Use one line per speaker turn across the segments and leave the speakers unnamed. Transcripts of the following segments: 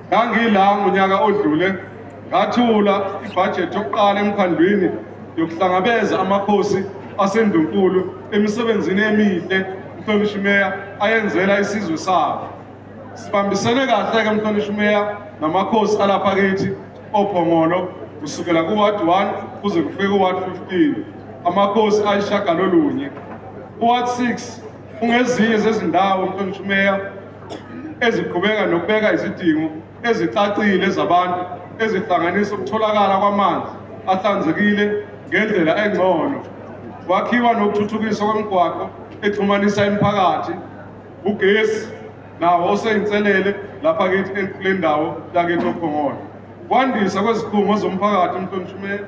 Ngangila ngonyaka odlule ngathula ibudget yokuqala emkhandlwini yokuhlangabeza amakhosi asendunkulu emisebenzini emihle uMhlonishwa Meya ayenzela isizwe sabo. Sibambisene kahle-ke uMhlonishwa Meya namakhosi alapha kithi oPhongolo kusukela ku-Ward 1 kuze kufike ku-Ward 15, amakhosi ayishagalolunye. U-Ward 6 ungezinye zezindawo uMhlonishwa Meya eziqhubeka nokubeka izidingo ezicacile zabantu ezihlanganisa ukutholakala kwamanzi ahlanzekile ngendlela engcono, kwakhiwa nokuthuthukiswa kwemigwaqo exhumanisa imiphakathi, ugesi nawo oseyinselele lapha kithi kule ndawo yakithi oPhongolo, kwandisa kwezikhungo zomphakathi uMhlonishwa Meya,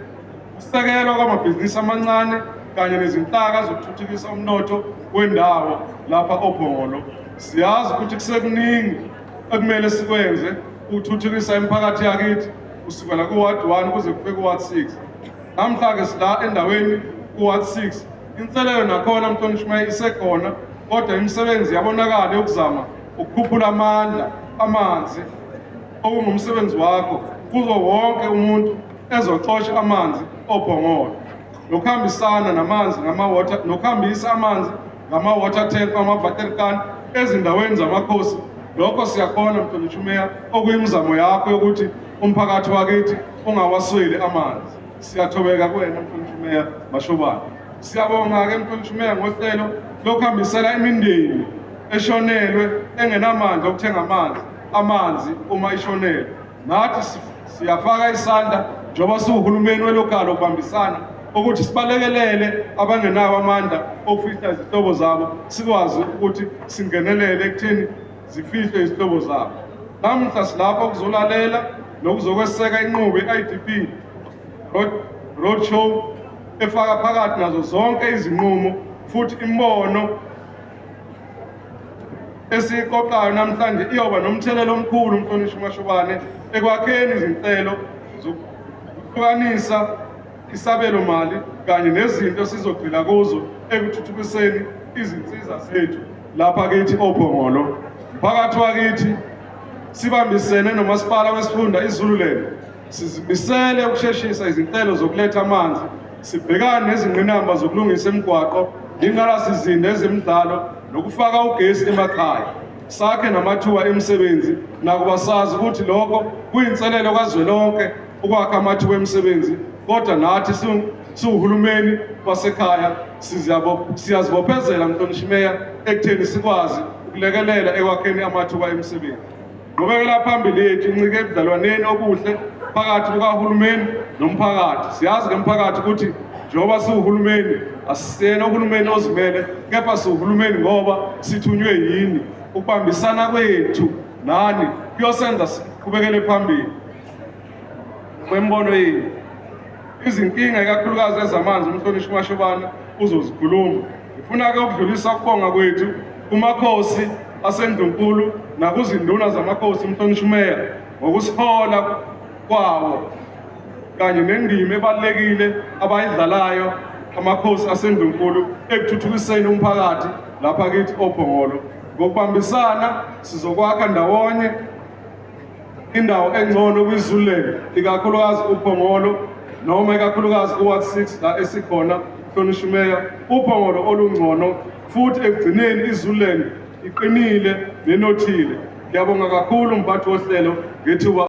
ukusekelwa kwamabhizinisi amancane kanye nezinhlaka zokuthuthukisa umnotho wendawo lapha oPhongolo. Siyazi ukuthi kusekuningi ekumele sikwenze ukuthuthukisa imiphakathi yakithi kusukela ku-Ward 1 kuze kufike ku-Ward 6. Namhla-ke sila endaweni ku-Ward 6, inselelo nakhona uMhlonishwa Meya isekhona, kodwa imisebenzi yabonakala yokuzama ukukhuphula amandla amanzi okungumsebenzi wakho kuzo wonke umuntu ezoxosha amanzi oPhongolo, nokuhambisana namanzi nokuhambisa amanzi ngama-water tank amavaterikani ezindaweni zamakhosi. Lokho siyakhona Mhlonishwa Meya, okuyimizamo yakho yokuthi umphakathi wakithi ungawasweli amanzi. Siyathobeka kuwena Mhlonishwa Meya Mashobane. Siyabonga-ke Mhlonishwa Meya ngohlelo lokuhambisela imindeni eshonelwe engenamandla okuthenga amanzi uma ishonelwe. Nathi siyafaka isandla njengoba siwuhulumeni welokalo ukubambisana ukuthi sibalekelele abangenawo amandla okufihla izihlobo zabo, sikwazi ukuthi singenelele ekutheni zifihle izihlobo zabo. Namhla silapho ukuzolalela nokuzokweseka inqubo ye-IDP roadshow efaka phakathi nazo zonke izinqumo futhi imbono esiqoqayo namhlanje iyoba nomthelelo omkhulu uMhlonishwa Mashobane ekwakheni izinhlelo zokuhlukanisa isabelo mali kanye nezinto sizogxila kuzo ekuthuthukiseni izinsiza zethu lapha kithi oPhongolo. Phakathi wakithi sibambisene nomasipala wesifunda iZululand, sizimisele ukusheshisa izinhlelo zokuletha amanzi, sibhekane nezingqinamba zokulungisa imigwaqo, ingqalasizinda ezemidlalo nokufaka ugesi emakhaya. Sakhe namathuba emisebenzi, nakuba sazi ukuthi lokho kuyinselelo kazwelonke ukwakha amathuba emisebenzi, kodwa nathi siwuhulumeni wasekhaya siyazibophezela Mhlonishwa Meya ekutheni sikwazi ukulekelela ekwakheni amathuba emisebenzi. Ngobekela phambili yethu incike ebudlelwaneni obuhle phakathi kukahulumeni nomphakathi. Siyazi ngemphakathi ukuthi njengoba siwuhulumeni asisiyena uhulumeni ozimele, kepha siwuhulumeni ngoba sithunywe yini. Ukubambisana kwethu nani kuyosenza siqhubekele phambili kwembono yenu. Izinkinga ikakhulukazi ezamanzi uMhlonishwa Mashobane uzozikhuluma. Ngifuna-ke ukudlulisa ukubonga kwethu kumakhosi asendunkulu nakuzinduna zamakhosi uMhlonishwa Meya ngokusihola kwawo kanye nendima ebalulekile abayidlalayo amakhosi asendunkulu ekuthuthukiseni umphakathi lapha kithi oPhongolo. Ngokubambisana sizokwakha ndawonye indawo engcono kwiZululand, ikakhulukazi uPhongolo noma ikakhulukazi ku-Ward 6 la esikhona Mhlonishwa Meya, uPhongolo olungcono futhi ekugcineni iZululand iqinile nenothile. Ngiyabonga kakhulu umphathi wohlelo ngethuba